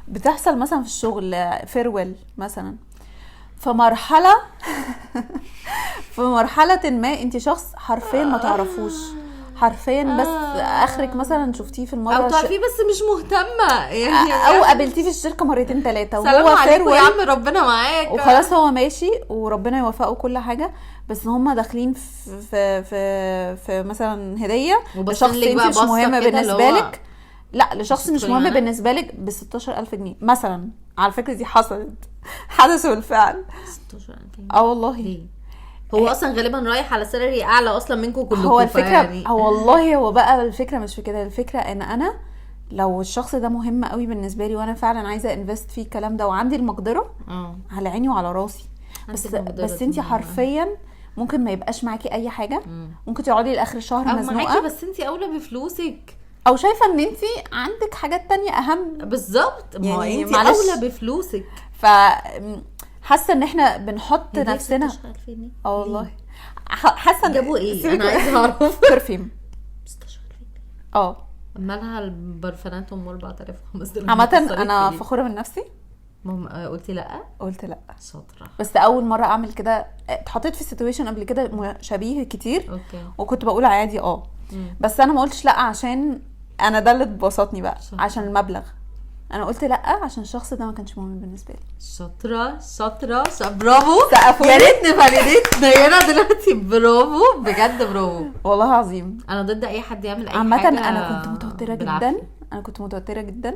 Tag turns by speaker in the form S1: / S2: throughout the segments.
S1: بتحصل مثلا في الشغل فيرويل مثلا، في مرحله في مرحله ما انت شخص حرفيا ما تعرفوش حرفيا، بس اخرك مثلا شفتيه في المره
S2: او تعرفيه بس مش مهتمه يعني،
S1: او قابلتيه في الشركه مرتين ثلاثه
S2: سلام
S1: وهو
S2: عليكم يا
S1: فيرويل
S2: عم ربنا معاك
S1: وخلاص هو ماشي وربنا يوفقه كل حاجه، بس هم داخلين في مثلا هديه لشخص انت مش مهم بالنسبه لك، لا لشخص مش مهم بالنسبه لك ب 16000 جنيه مثلا. على فكره دي حدث بالفعل.
S2: 16000
S1: والله
S2: ليه؟ هو اصلا غالبا رايح على سالري اعلى اصلا منكم كلكم.
S1: هو الفكره يعني والله هو بقى الفكره مش في كده، الفكره ان انا لو الشخص ده مهم قوي بالنسبه لي وانا فعلا عايزه انفست فيه الكلام ده وعندي المقدره على عيني وعلى راسي، بس انتي حرفيا ممكن ما يبقاش معاكي اي حاجه، ممكن تقعدي لاخر الشهر مزنوقه
S2: معاكي بس انتي اولى بفلوسك،
S1: او شايفه ان انتي عندك حاجات تانية اهم.
S2: بالظبط،
S1: يعني
S2: انتي اولى بفلوسك.
S1: ف حاسه ان احنا بنحط نفسنا والله حاسه
S2: جابوا ايه انا عايزه اعرف.
S1: برفيوم 16000
S2: مالها البرفانات ام 4000 5000
S1: عامه انا فخوره من نفسي.
S2: قلتي لا؟
S1: قلت لا،
S2: شاطره.
S1: بس اول مره اعمل كده، اتحطيت في سيتويشن قبل كده شبيه كتير
S2: اوكي،
S1: وكنت بقول عادي بس انا ما قلتش لا عشان انا ده اللي اتبسطني بقى عشان المبلغ، انا قلت لا عشان الشخص ده ما كانش مهم بالنسبه لي.
S2: شاطره برافو، يا ريتني فاليديتنا هنا دلوقتي. برافو بجد، برافو
S1: والله عظيم.
S2: انا ضد اي حد يعمل اي
S1: عامه
S2: حاجه.
S1: انا كنت متوتره جدا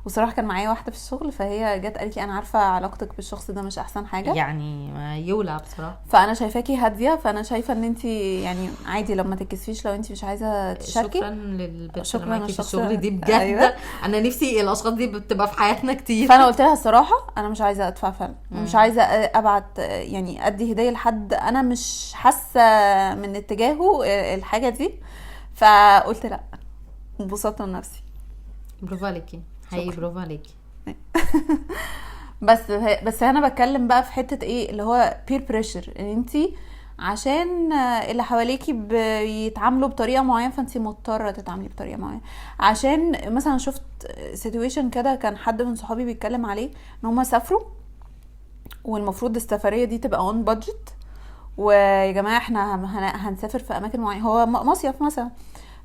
S1: وصراحه كان معايا واحده في الشغل، فهي جت قالت لي انا عارفه علاقتك بالشخص ده مش احسن حاجه،
S2: يعني يولع بصراحه،
S1: فانا شايفاكي هاديه، فانا شايفه ان انت يعني عادي لما تتكسفيش لو انت مش عايزه تشاركي.
S2: شكرا للبنت اللي معاكي في الشغل دي بجد. أيوة. انا نفسي الاشخاص دي بتبقى في حياتنا كتير.
S1: فانا قلت لها الصراحه انا مش عايزه ادفع فعلا، مش عايزه ابعت يعني ادي هديه لحد انا مش حاسه من اتجاهه الحاجه دي، فقلت لا انبسطت من نفسي.
S2: برافو عليكي حقيقي، برافو عليكي.
S1: بس انا بتكلم بقى في حته ايه اللي هو بير بريشر، ان انتي عشان اللي حواليكي بيتعاملوا بطريقه معينه فانتي مضطره تتعاملي بطريقه معينه. عشان مثلا شفت سيتويشن كده كان حد من صحابي بيتكلم عليه ان هم سافروا والمفروض السفريه دي تبقى اون بادجت، ويا جماعه احنا هنسافر في اماكن معينه، هو مصيف مثلا،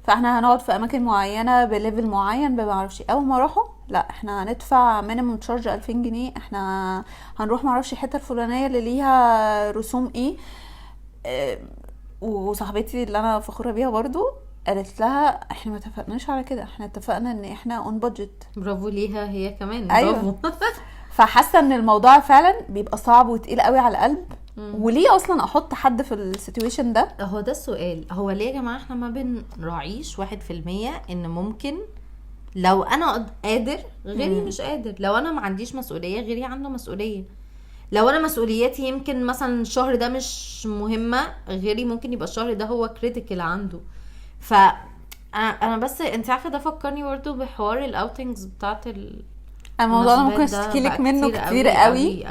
S1: فاحنا هنقعد في اماكن معينه بليفل معين بمعرفش. اول ما راحوا لا احنا هندفع مينيمم تشارج 2000 جنيه، احنا هنروح معرفش الحته الفلانيه اللي ليها رسوم ايه. وصاحبتي اللي انا فخوره بيها برضو قالت لها احنا ما اتفقناش على كده، احنا اتفقنا ان احنا اون بادجت.
S2: برافو ليها هي كمان.
S1: أيوة.
S2: برافو.
S1: فحاسه ان الموضوع فعلا بيبقى صعب وتقيل قوي على القلب. وليه اصلا احط حد في السيتويشن ده؟
S2: هو ده السؤال، هو ليه يا جماعه احنا ما بنراعيش 1% ان ممكن لو انا قادر غيري مش قادر، لو انا ما عنديش مسؤوليه غيري عنده مسؤوليه، لو انا مسؤولياتي يمكن مثلا الشهر ده مش مهمه غيري ممكن يبقى الشهر ده هو كريتيكال عنده. ف انا بس انت عارفه ده فكرني برضه بحوار الاوتنجز بتاعه
S1: الموضوع ده ممكن اشتكي لك منه كتير قوي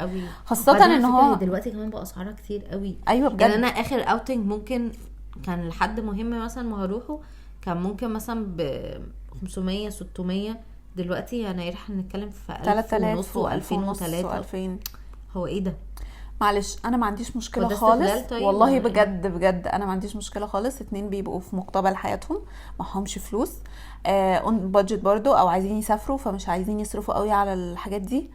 S1: خاصه ان هو
S2: دلوقتي كمان بقى اسعارها كتير قوي.
S1: ايوه بجد.
S2: يعني انا اخر اوتنج ممكن كان لحد مهم مثلا ما هروحه كان ممكن مثلا ب 500 600، دلوقتي انا رايحه نتكلم في
S1: 3000
S2: و2003. هو ايه ده؟
S1: معلش انا ما عنديش مشكله خالص. طيب والله بجد انا ما عنديش مشكله خالص. 2 بيبقوا في مقتبل حياتهم معهمش فلوس اون بادجت برضو او عايزين يسافروا فمش عايزين يصرفوا قوي على الحاجات دي،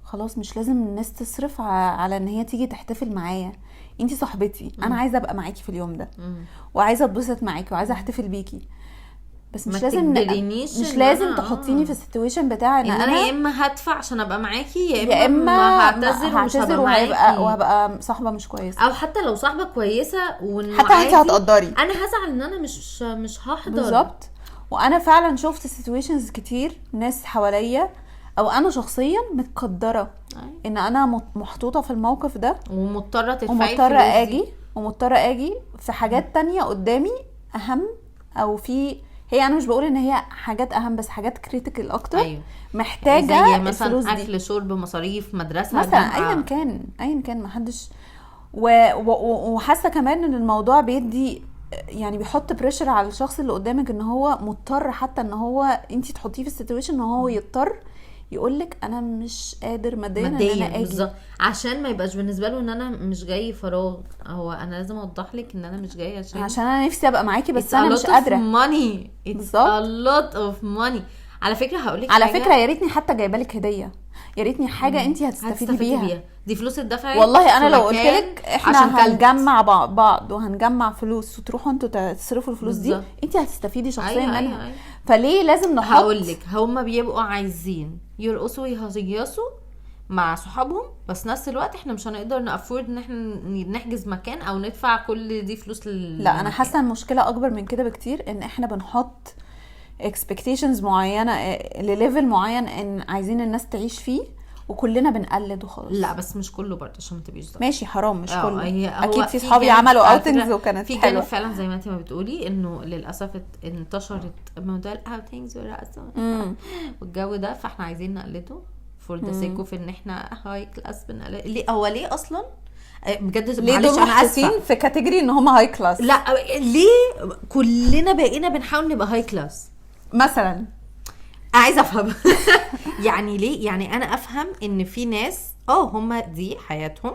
S1: خلاص مش لازم الناس تصرف على ان هي تيجي تحتفل معايا. انتي صاحبتي انا عايزه ابقى معاكي في اليوم ده وعايزه اتبسط معاكي وعايزه احتفل بيكي، بس مش لازم تحطيني في السيتويشن بتاع ان
S2: انا يا اما هدفع عشان ابقى معاكي
S1: يا اما هعتذر وهبقى صاحبه مش كويسه،
S2: او حتى لو صاحبه كويسه
S1: حتى انت هتقدري
S2: انا هزعل ان انا مش هحضر
S1: بالظبط. وانا فعلا شفت سيتويشنز كتير ناس حواليا او انا شخصيا متقدره ان انا محطوطه في الموقف ده
S2: ومضطره تدفعي
S1: ومضطره اجي في حاجات تانية قدامي اهم، او في هي انا مش بقول ان هي حاجات اهم بس حاجات كريتيكال اكتر.
S2: أيوة.
S1: محتاجه
S2: زي مثلا اكل شرب مصاريف مدرسه
S1: مثلا ايا كان محدش وحاسه كمان ان الموضوع بيدي يعني بيحط بريشر على الشخص اللي قدامك ان هو مضطر حتى ان هو انتي تحطيه في السيتويشن ان هو يضطر يقولك انا مش قادر ماديا ان انا
S2: ماديا
S1: اجي.
S2: بالظبط، عشان ما يبقاش بالنسبه له ان انا مش جاي فراغ. هو انا لازم اوضح لك ان انا مش جاي
S1: عشان انا نفسي ابقى معاكي بس
S2: It's
S1: انا
S2: a
S1: مش
S2: lot of
S1: قادره.
S2: money. It's
S1: بالظبط.
S2: a lot of money. على فكره هقولك
S1: على
S2: حاجة،
S1: فكره يا ريتني حتى جايبه لك هديه، يا ريتني حاجه انت هتستفيدي بيها.
S2: دي فلوس اتدفعت.
S1: والله انا
S2: في
S1: لو قلت
S2: مكان
S1: لك
S2: عشان
S1: احنا
S2: كلت.
S1: هنجمع بعض وهنجمع فلوس وتروحوا انتوا تصرفوا الفلوس دي،
S2: بالظبط.
S1: انت هتستفيدي شخصيا
S2: أيوة،
S1: منها.
S2: أيوة، أيوة.
S1: فليه لازم نحط؟
S2: هقول لك هما بيبقوا عايزين يرقصوا ويهيصوا مع صحابهم، بس نفس الوقت احنا مش هنقدر نافورد ان احنا نحجز مكان او ندفع كل دي فلوس
S1: لا انا حاسه المشكله اكبر من كده بكتير، ان احنا بنحط expectations معينه لليفل معين ان عايزين الناس تعيش فيه، وكلنا بنقلد وخلاص.
S2: لا بس مش كله برضه عشان ما تبقيش ظالمة.
S1: ماشي حرام، مش كله.
S2: اكيد
S1: في صحابي عملوا اوتنجز وكانت
S2: في
S1: حلوه.
S2: جانب فعلا زي ما انت ما بتقولي، انه للاسف انتشرت موضوع الاوتنجز والرقصه والجو ده، فاحنا عايزين نقلده فور ذا سيك اوف ان احنا هاي كلاس. ليه هو ليه اصلا بجد؟
S1: ليه دول محطوطين في كاتيجوري ان هم هاي كلاس؟
S2: لا ليه كلنا بقينا بنحاول نبقى هاي كلاس
S1: مثلا؟
S2: عايزه افهم يعني ليه؟ يعني انا افهم ان في ناس هم دي حياتهم،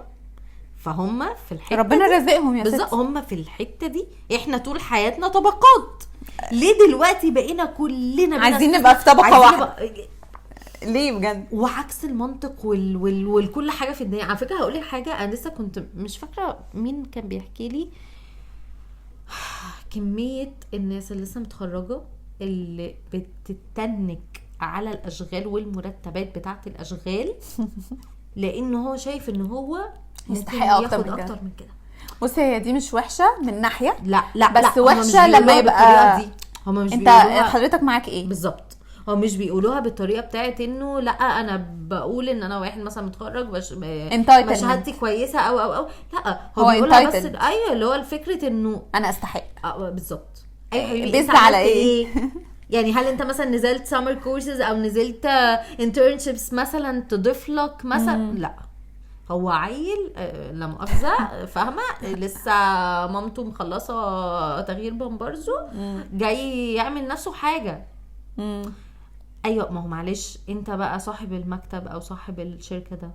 S2: فهم في الحته
S1: ربنا رزقهم يا ستي.
S2: بالظبط، هم في الحته دي. احنا طول حياتنا طبقات، ليه دلوقتي بقينا كلنا
S1: عايزين نبقى في طبقه واحده؟ ليه بجد؟
S2: وعكس المنطق والكل حاجه في الدنيا. على فكره هقول لك حاجه، انا لسه كنت مش فاكره مين كان بيحكي لي كميه الناس اللي لسه متخرجه اللي بتتنك على الاشغال والمرتبات بتاعت الاشغال لانه هو شايف ان هو
S1: يستحق
S2: اكتر من كده.
S1: بصي هي دي مش وحشه من ناحيه،
S2: لا
S1: بس
S2: لا،
S1: وحشه لما يبقى
S2: هما مش
S1: انت حضرتك معاك ايه
S2: بالظبط. هو مش بيقولوها بالطريقه بتاعت انه لا انا بقول ان انا واحد مثلا متخرج شهادتي كويسه او لا، هو بيقولها بس ايوه اللي هو الفكره انه
S1: انا استحق.
S2: بالظبط. ايوه
S1: بس على ايه
S2: يعني هل انت مثلا نزلت سمر كورسز او نزلت انترنشيبس مثلا تضيف لك مثلا؟ لا، هو عيل لا مؤاخذه فاهمه لسه مامته مخلصه تغيير بامبرزو جاي يعمل نفسه حاجه. ايوه ما هو معلش، انت بقى صاحب المكتب او صاحب الشركه ده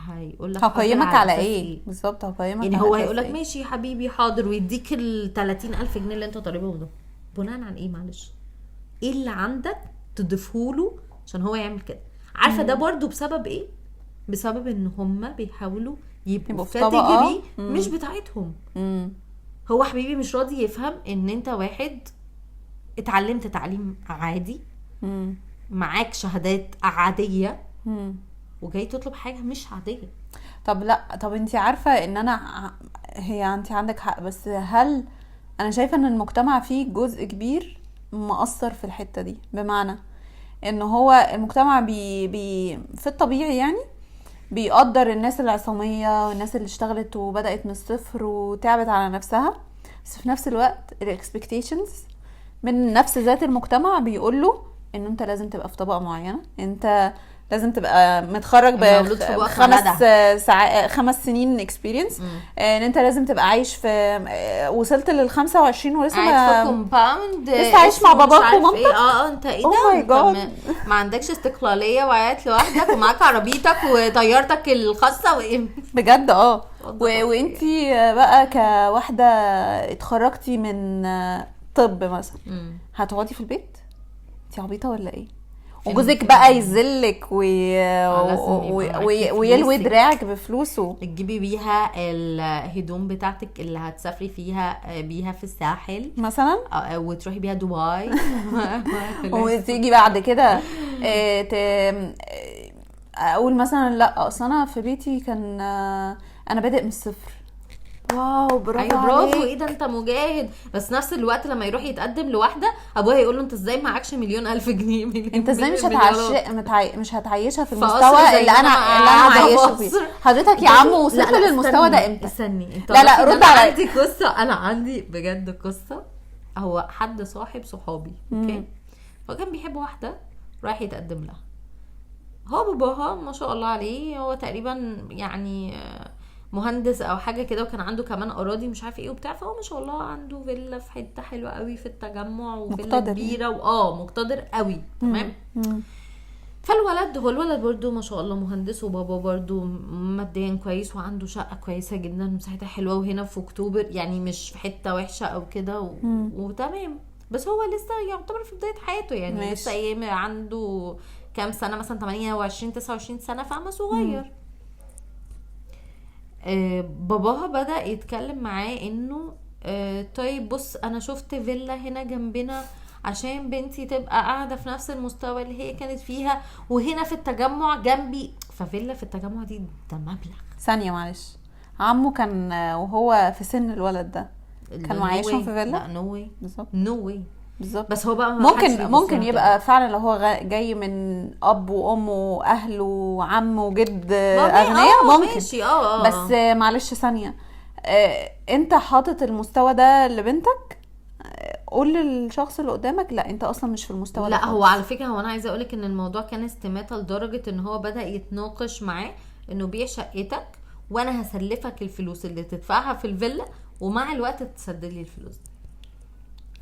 S2: هيقول لك
S1: هقيمك على ايه بالظبط؟ هقيمك
S2: يعني هو هيقول لك ماشي يا حبيبي حاضر، ويديك ال30,000 جنيه اللي انت طالبهم ده بناء عن ايه؟ معلش ايه اللي عندك تضيفهوله عشان هو يعمل كده؟ عارفه ده برضو بسبب ايه؟ بسبب ان هم بيحاولوا يبقوا في كاتيجوري مش بتاعتهم. هو حبيبي مش راضي يفهم ان انت واحد اتعلمت تعليم عادي، معاك شهادات عاديه، وجاي تطلب حاجه مش عاديه.
S1: طب لا، طب انت عارفه ان هي انت عندك حق، بس هل انا شايفه ان المجتمع فيه جزء كبير مؤثر في الحته دي؟ بمعنى ان هو المجتمع في الطبيعي يعني بيقدر الناس العصاميه والناس اللي اشتغلت وبدات من الصفر وتعبت على نفسها، بس في نفس الوقت الاكسبكتيشنز من نفس ذات المجتمع بيقول له ان انت لازم تبقى في طبقه معينه، انت لازم تبقى متخرج ب5 سنين اكسبيرينس، ان انت لازم تبقى عايش في وصلت لل25 ولسه
S2: قاعد في كومباوند
S1: لسه عايش مع باباك ومامتك.
S2: انت ايه ده؟ ما عندكش استقلاليه وقاعد لوحدك ومعاك عربيتك وطيارتك الخاصه
S1: بجد وانتي بقى كواحده اتخرجتي من طب مثلا هتقعدي في البيت؟ انتي عبيطه ولا ايه؟ وجوزك بقى يذلك ويلوي دراعك بفلوسه
S2: تجيبي بيها الهدوم بتاعتك اللي هتسافري بيها في الساحل
S1: مثلا،
S2: وتروحي بيها دبي
S1: وتيجي بعد كده اقول مثلا لا اصل انا في بيتي كان انا بادئ من الصفر. واو برافو
S2: ايه ده انت مجاهد. بس نفس الوقت لما يروح يتقدم لواحده ابوها يقول له انت ازاي معكش 1,000,000 جنيه؟
S1: انت ازاي مش هتعيشها في المستوى اللي انا عايشه فيه؟ حضرتك يا عم وصلت للمستوى ده امتى؟
S2: استني
S1: لا رد على
S2: عندي قصه. انا عندي بجد قصه. هو حد صاحب صحابي اوكي، هو كان بيحب واحده رايح يتقدم لها. هو باباها ما شاء الله عليه هو تقريبا يعني مهندس او حاجه كده، وكان عنده كمان اراضي مش عارف ايه وبتاع، فهو ما شاء الله عنده فيلا في حته حلوه قوي في التجمع وفيلا كبيره مقتدر قوي. تمام. فالولد هو الولد برضو ما شاء الله مهندس، وبابا برضو ماديا كويس وعنده شقة كويسة جدا مساحتها حلوة، وهنا في اكتوبر يعني مش في حتة وحشة او كده وتمام. بس هو لسه يعتبر في بداية حياته، يعني
S1: ماشي.
S2: لسه ايام عنده كام سنة، مثلا 28 29 سنة، فاهمة صغير. باباها بدأ يتكلم معاه انه طيب بص انا شفت فيلا هنا جنبنا عشان بنتي تبقى قاعدة في نفس المستوى اللي هي كانت فيها، وهنا في التجمع جنبي. ففيلا في التجمع دي ده مبلغ.
S1: ثانيه معلش، عمه كان وهو في سن الولد ده كانوا
S2: No
S1: عايشين
S2: way.
S1: في فيلا؟
S2: لا نو واي،
S1: بالظبط
S2: نو واي.
S1: بالظبط.
S2: بس هو بقى ما حدش بيبص
S1: ممكن
S2: لها
S1: يبقى
S2: كده.
S1: فعلا لو هو جاي من اب وام واهل وعم وجد
S2: ما
S1: اغنياء ممكن.
S2: ماشي
S1: بس معلش ثانيه، انت حاطط المستوى ده لبنتك، قول للشخص اللي قدامك لا انت اصلا مش في المستوى ده
S2: لا هو
S1: خالص.
S2: على فكره، هو انا عايزه اقولك ان الموضوع كان استماته لدرجه ان هو بدا يتناقش معاه انه بيع شقتك وانا هسلفك الفلوس اللي تدفعها في الفيلا، ومع الوقت تسدد لي الفلوس دي.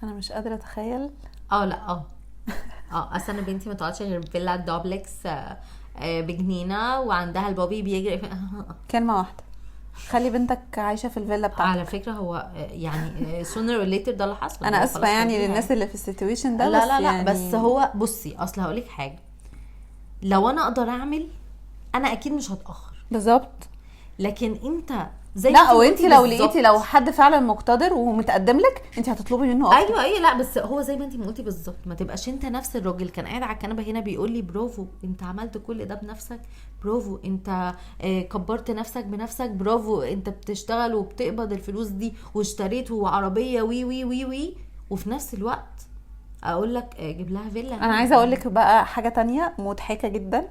S1: انا مش قادره اتخيل.
S2: لا اصل انا بنتي ما تقعدش غير فيلا دوبلكس بجنينه وعندها البابي بيجري
S1: كلمه واحده، خلي بنتك عايشه في الفيلا بتاعتك.
S2: على فكره هو يعني sooner or later ده اللي حصل.
S1: انا
S2: هو
S1: اسفه
S2: خلاص
S1: يعني
S2: خديها
S1: للناس اللي في السيتويشن ده،
S2: لا
S1: بس
S2: لا لا
S1: يعني
S2: بس هو بصي، اصل هقولك حاجه، لو انا اقدر اعمل انا اكيد مش هتاخر.
S1: بالظبط.
S2: لكن انت زي
S1: لا
S2: ما
S1: وانت
S2: قلتي
S1: لو
S2: بالظبط.
S1: لقيتي لو حد فعلا مقتدر ومتقدم لك انت هتطلبي منه اكتر.
S2: ايوه لا بس هو زي ما انت ما قلتي بالظبط، ما تبقاش انت نفس الراجل كان قاعد على الكنبه هنا بيقول لي برافو انت عملت كل ده بنفسك، برافو انت كبرت نفسك بنفسك، برافو انت بتشتغل وبتقبض الفلوس دي واشتريت وعربيه وي وي وي وي، وفي نفس الوقت اقول لك جيب لها فيلا.
S1: انا عايزه اقول لك بقى حاجه تانية مضحكه جدا،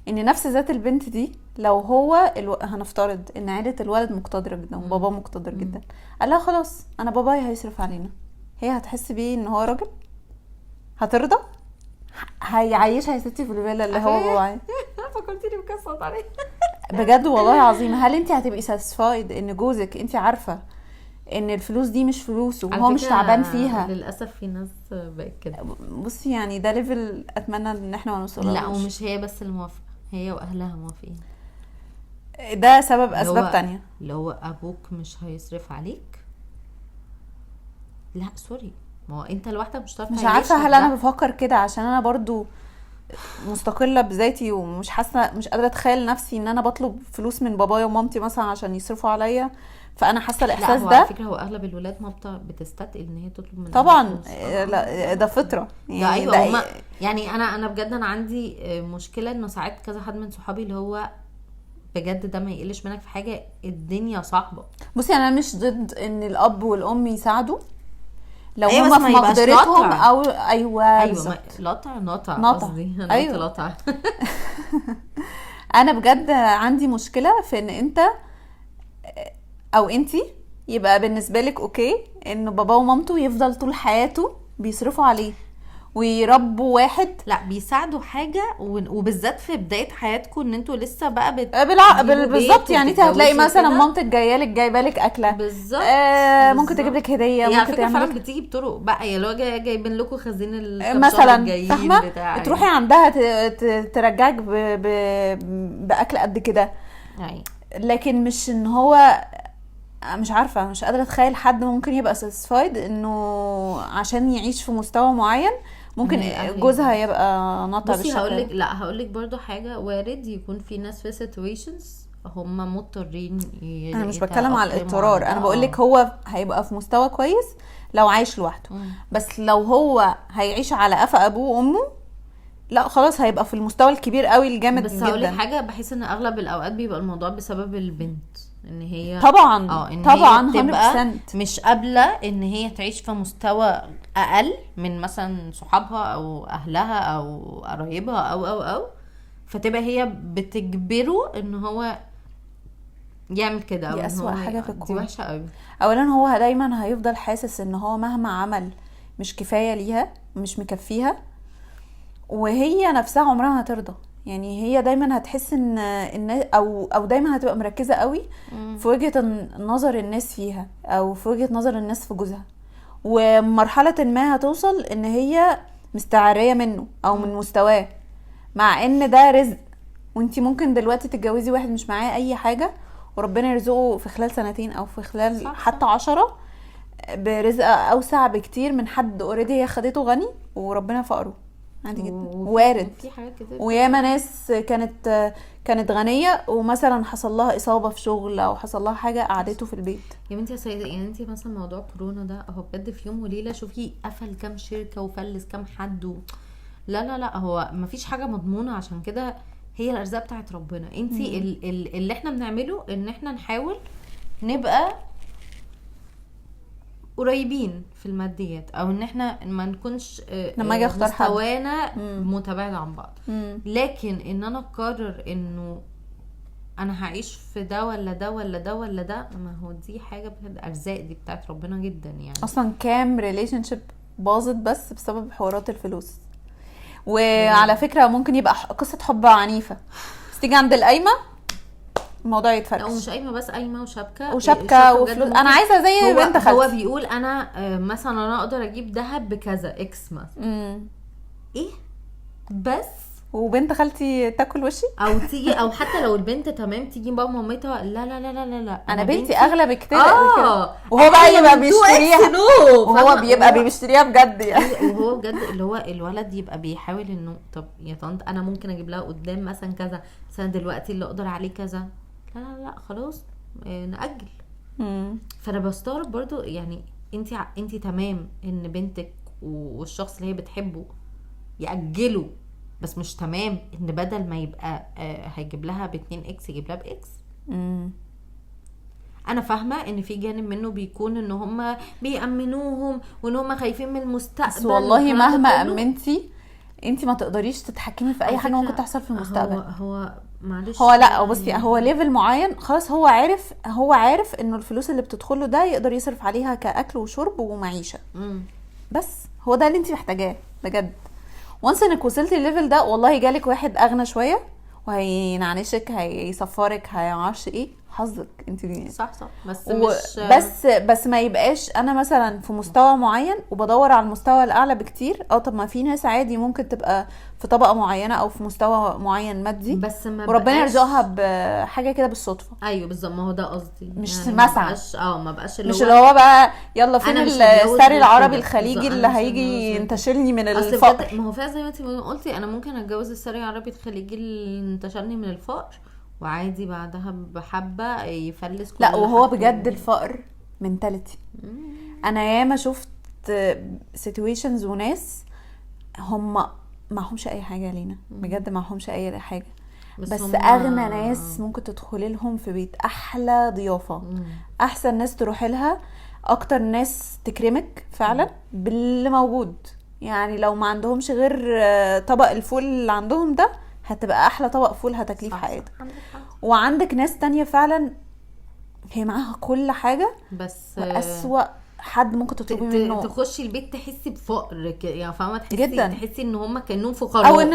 S1: ان نفس ذات البنت دي لو هو هنفترض ان عيله الولد مقتدره جدا وبابا مقتدر جدا، قال لها خلاص انا بابايا هيصرف علينا، هي هتحس بيه ان هو راجل؟ هترضى؟ هيعيشها يا ستي في الفيلا اللي هو بابا عايز.
S2: فكرتيني بقصه طريقه
S1: بجد والله العظيم. هل انت هتبقي ساتسفايد ان جوزك انت عارفه ان الفلوس دي مش فلوسه وهو مش تعبان فيها؟
S2: للاسف في ناس بقت كده.
S1: بصي يعني ده ليفل اتمنى ان احنا ما نوصلهوش.
S2: لا ومش هي بس اللي موافقه، هي واهلها موافقين.
S1: ده سبب
S2: اللي
S1: اسباب
S2: هو-
S1: تانية.
S2: اللي هو ابوك مش هيصرف عليك، لا سوري، ما هو انت لوحدك مش هتعرف
S1: مش
S2: تعيشها
S1: عارفه هل
S2: ده.
S1: انا بفكر كده عشان انا برضو مستقله بذاتي ومش حاسه، مش قادره اتخيل نفسي ان انا بطلب فلوس من بابايا ومامتي مثلا عشان يصرفوا عليا، فانا حاسه
S2: لا
S1: الاحساس
S2: هو على
S1: ده.
S2: فكره هو اغلب الولاد ما بتستثقل ان هي تطلب من
S1: طبعا
S2: أهلها فلوس.
S1: لا ده فطره
S2: ده
S1: يعني
S2: ايوه
S1: ده
S2: هما يعني انا بجد انا عندي مشكله انه ساعات كذا حد من صحابي اللي هو بجد ده ما يقلش منك في حاجه، الدنيا صعبه.
S1: بصي انا مش ضد ان الاب والام يساعدوا لو
S2: أيوة
S1: هما
S2: بس ما
S1: في
S2: يبقاش
S1: مقدرتهم
S2: لطع.
S1: او ايوه
S2: ايوه
S1: بالظبط.
S2: لطع
S1: نطع.
S2: قصدي انا
S1: أيوة.
S2: قلت لطع.
S1: انا بجد عندي مشكله في ان انت او انتي يبقى بالنسبه لك اوكي ان بابا ومامته يفضل طول حياته بيصرفوا عليه ويربوا واحد.
S2: لا بيساعدوا حاجه وبالذات في بدايه حياتكم ان انتوا لسه بقى تجيبوا
S1: بالظبط
S2: بيت
S1: يعني انت هتلاقي
S2: وتتجوزوا
S1: مثلا
S2: كده.
S1: مامتك جايبه لك اكله
S2: بالظبط
S1: ممكن تجيب لك هديه،
S2: هي على
S1: ممكن
S2: فكره
S1: تعمل
S2: فعلا
S1: لك
S2: بتيجي بطرق بقى، يا لو جايبين لكم خزين الكام شهر
S1: مثلا
S2: الجايين
S1: فاهمه
S2: بتاع
S1: تروحي عندها ترجعك باكل قد كده.
S2: يعني.
S1: لكن مش ان هو مش عارفه، مش قادره اتخيل حد ممكن يبقى ساتسفايد انه عشان يعيش في مستوى معين ممكن
S2: من الأهل.
S1: جوزها يبقى نطع
S2: بصي
S1: بالشكل ده.
S2: هقولك برضو حاجه، وارد يكون في ناس في situations هم مضطرين
S1: انا مش بتكلم على
S2: يتأقلموا
S1: الاضطرار،
S2: على
S1: انا
S2: ده.
S1: بقول لك هو هيبقى في مستوى كويس لو عايش لوحده، بس لو هو هيعيش على قفا ابوه وامه لا خلاص هيبقى في المستوى الكبير قوي الجامد
S2: بس هقولك
S1: جدا.
S2: حاجه، بحس ان اغلب الاوقات بيبقى الموضوع بسبب البنت، ان هي
S1: طبعا
S2: ان
S1: طبعا
S2: هي تبقى
S1: 100%.
S2: مش قابله ان هي تعيش في مستوى اقل من مثلا صحابها او اهلها او قرايبها او فتبقى هي بتجبره ان هو يعمل كده، او
S1: دي
S2: ان
S1: أسوأ
S2: هو
S1: حاجة في
S2: دي
S1: الكون.
S2: وحشه قوي.
S1: اولا هو دايما هيفضل حاسس ان هو مهما عمل مش كفايه ليها، مش مكفيها، وهي نفسها عمرها ما هترضى. يعني هي دايما هتحس ان او دايما هتبقى مركزه قوي في وجهه نظر الناس فيها او في وجهه نظر الناس في جوزها، ومرحله ما هتوصل ان هي مستعاريه منه او من مستواه، مع ان ده رزق، وانتي ممكن دلوقتي تتجوزي واحد مش معاه اي حاجة وربنا يرزقه في خلال 2 او في خلال
S2: صح،
S1: حتى
S2: صح.
S1: 10 برزق اوسع بكتير من حد اوريدي هي خدته غني وربنا فقره. عادي جدا، وارد.
S2: في حاجات كتير.
S1: وياما ناس كانت غنية ومثلا حصل لها اصابة في شغل او حصل لها حاجة قعدته في البيت.
S2: يا بنتي يا سيدة، يعني انتي مثلا موضوع كورونا ده هو بجد في يوم وليلة شوفي قفل كام شركة وفلس كام حد لا لا لا، هو مفيش حاجة مضمونة. عشان كده هي الارزاق بتاعت ربنا. انتي اللي احنا بنعمله ان احنا نحاول نبقى قريبين في الماديات، او ان احنا ما نكونش
S1: لما اجي اختار حد
S2: مستوانا متباعد عن بعض.
S1: مم.
S2: لكن ان انا اقرر انه انا هعيش في ده ولا ده ولا ده ولا ده، ما هو دي حاجه بجد ارزاق، دي بتاعت ربنا جدا يعني.
S1: اصلا كام ريليشن شيب باظت بس بسبب حوارات الفلوس. وعلى فكرة ممكن يبقى قصة حب عنيفة بس تيجي عند القايمة الموضوع
S2: لا
S1: يتفرش.
S2: ومش قايمه بس، قايمه وشبكه
S1: وشبكة
S2: بجد
S1: وفلوس.
S2: ممكن.
S1: انا عايزة زي بنت
S2: هو
S1: خالتي.
S2: بيقول انا مثلا انا اقدر اجيب ذهب بكذا اكس مثلا. ايه بس
S1: وبنت خالتي تاكل وشي.
S2: او تيجي، او حتى لو البنت تمام تيجي بابا مامتها لا لا لا لا لا لا
S1: انا بنتي اغلى بكتير
S2: اه
S1: وهو بقى يبقى
S2: من 2X
S1: بيشتريها
S2: نو،
S1: وهو
S2: فاهمة؟
S1: بيبقى بيشتريها بجد يعني.
S2: وهو بجد اللي هو الولد يبقى بيحاول انه طب يا طنط انا ممكن اجيب لها قدام مثلا كذا، بس انا دلوقتي اللي اقدر عليه كذا. لا لا لا خلاص نأجل. فانا بستغرب برضو يعني انتي تمام ان بنتك والشخص اللي هي بتحبه يأجلوا، بس مش تمام ان بدل ما يبقى هيجيب لها ب2X يجيب لها بإكس. انا فاهمه ان في جانب منه بيكون ان هم بيأمنوهم وان هم خايفين من المستقبل،
S1: بس والله مهما امنتي انتي ما تقدريش تتحكمي في اي حاجه ممكن تحصل في المستقبل.
S2: هو معلش
S1: هو لا بصي، هو ليفل معين خلاص، هو عارف انه الفلوس اللي بتدخله ده يقدر يصرف عليها كاكل وشرب ومعيشه. بس هو ده اللي انتي محتاجاه بجد. وانس انك وصلتي الليفل ده والله جالك واحد اغنى شويه وهينعنشك هيصفرك هيعرفش ايه، حظك انت دي.
S2: صح بس
S1: بس ما يبقاش انا مثلا في مستوى معين وبدور على المستوى الاعلى بكتير. طب ما في ناس عادي ممكن تبقى في طبقه معينه او في مستوى معين مادي
S2: بس ما
S1: وربنا يرزقها بحاجه كده بالصدفه.
S2: ايوه بالظبط، ما هو ده قصدي
S1: مش
S2: يعني
S1: مسعى.
S2: ما بقاش
S1: مش اللي هو بقى يلا فين الساري العربي
S2: كده.
S1: الخليجي اللي هيجي ينتشلني من
S2: اصل
S1: الفقر.
S2: ما هو فعلا زي ما انت قلتي انا ممكن اتجوز الساري العربي الخليجي اللي انتشلني من الفقر وعادي بعدها بحبه يفلس كل
S1: لا وهو
S2: حاجته.
S1: بجد الفقر منتاليتي. انا ياما شفت سيتويشنز وناس هم معهمش اي حاجه لينا بجد، معهمش اي حاجه بس اغنى ناس ممكن تدخلي لهم في بيت احلى ضيافه. احسن ناس تروحي لها، اكتر ناس تكرمك فعلا باللي موجود. يعني لو ما عندهمش غير طبق الفول اللي عندهم ده هتبقى احلى طبق فول هتاكليه في حياتك. وعندك ناس تانية فعلا هي معاها كل حاجه
S2: بس
S1: اسوأ حد ممكن تطلبي منه
S2: تخشي البيت تحسي بفقر يعني فاهمه،
S1: جدا.
S2: تحسي ان هم كانهم فقراء
S1: او ان